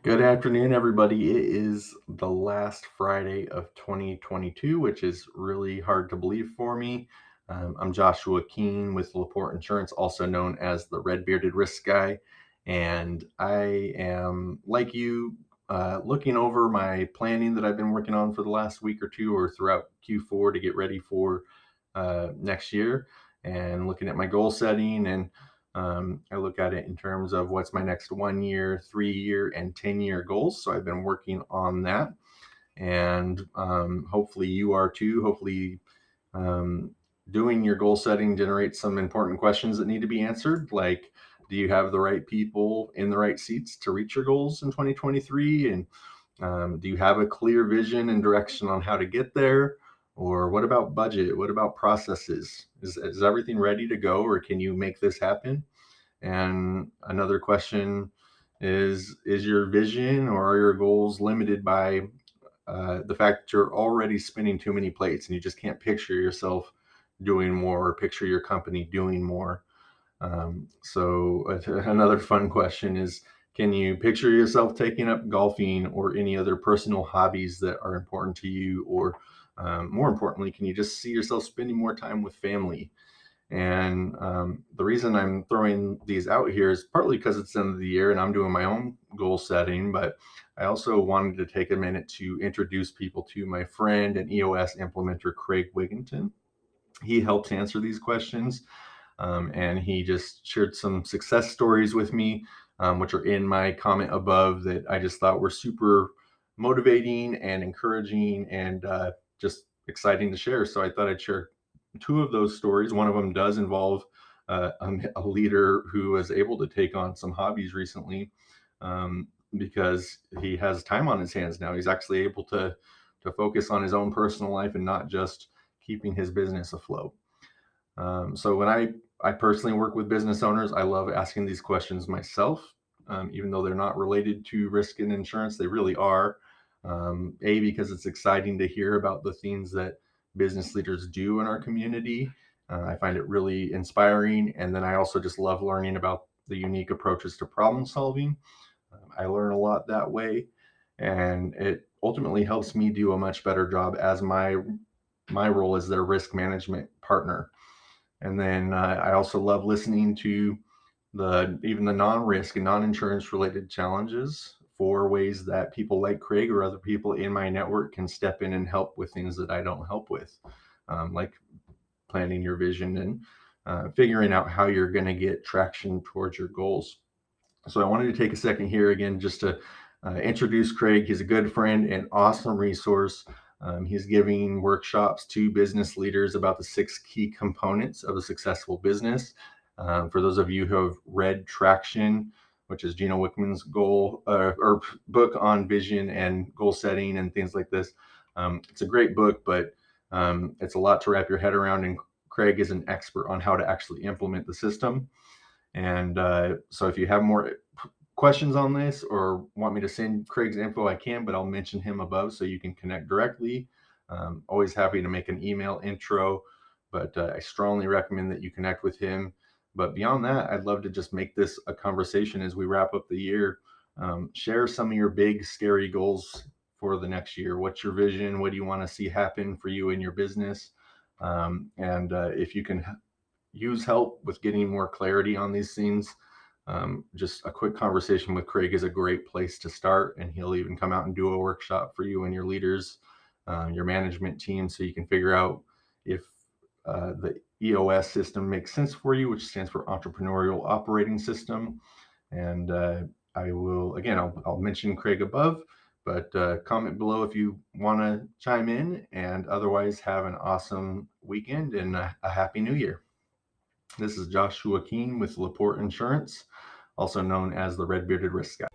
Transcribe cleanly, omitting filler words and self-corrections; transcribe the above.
Good afternoon, everybody. It is the last Friday of 2022, which is really hard to believe for me. I'm Joshua Keene with Laporte Insurance, also known as the Red Bearded Risk Guy. And I am, like you, looking over my planning that I've been working on for the last week or two or throughout Q4 to get ready for next year, and looking at my goal setting. And I look at it in terms of what's my next 1 year, 3 year, and 10-year goals. So I've been working on that. And hopefully you are too. Hopefully, um, doing your goal setting generates some important questions that need to be answered. Like, do you have the right people in the right seats to reach your goals in 2023? And do you have a clear vision and direction on how to get there? Or what about budget? What about processes? Is everything ready to go, or can you make this happen? And another question is your vision or are your goals limited by the fact that you're already spinning too many plates and you just can't picture yourself doing more or picture your company doing more? Another fun question is, can you picture yourself taking up golfing or any other personal hobbies that are important to you? Or more importantly, can you just see yourself spending more time with family? And the reason I'm throwing these out here is partly because it's the end of the year and I'm doing my own goal setting, but I also wanted to take a minute to introduce people to my friend and EOS implementer, Craig Wigginton. He helps answer these questions, and he just shared some success stories with me, which are in my comment above, that I just thought were super motivating and encouraging and just exciting to share. So I thought I'd share two of those stories. One of them does involve a leader who was able to take on some hobbies recently, because he has time on his hands now. He's actually able to focus on his own personal life and not just keeping his business afloat. So when I personally work with business owners, I love asking these questions myself, even though they're not related to risk and insurance. They really are. Because it's exciting to hear about the things that business leaders do in our community. I find it really inspiring. And then I also just love learning about the unique approaches to problem solving. I learn a lot that way. And it ultimately helps me do a much better job as my role as their risk management partner. And then I also love listening to even the non-risk and non-insurance related challenges for ways that people like Craig or other people in my network can step in and help with things that I don't help with, like planning your vision and figuring out how you're going to get traction towards your goals. So I wanted to take a second here again just to introduce Craig. He's a good friend and awesome resource. He's giving workshops to business leaders about the 6 key components of a successful business. For those of you who have read Traction, which is Gino Wickman's goal or book on vision and goal setting and things like this, it's a great book, but it's a lot to wrap your head around. And Craig is an expert on how to actually implement the system. And so if you have more questions on this or want me to send Craig's info, I can, but I'll mention him above so you can connect directly. Always happy to make an email intro, but I strongly recommend that you connect with him. But beyond that, I'd love to just make this a conversation as we wrap up the year. Share some of your big, scary goals for the next year. What's your vision? What do you want to see happen for you in your business? And if you can use help with getting more clarity on these things, just a quick conversation with Craig is a great place to start. And he'll even come out and do a workshop for you and your leaders, your management team, so you can figure out if the EOS system makes sense for you, which stands for Entrepreneurial Operating System. And I will, again, I'll mention Craig above, but comment below if you want to chime in. And otherwise, have an awesome weekend and a happy new year. This is Joshua Keene with Laporte Insurance, also known as the Red Bearded Risk Guy.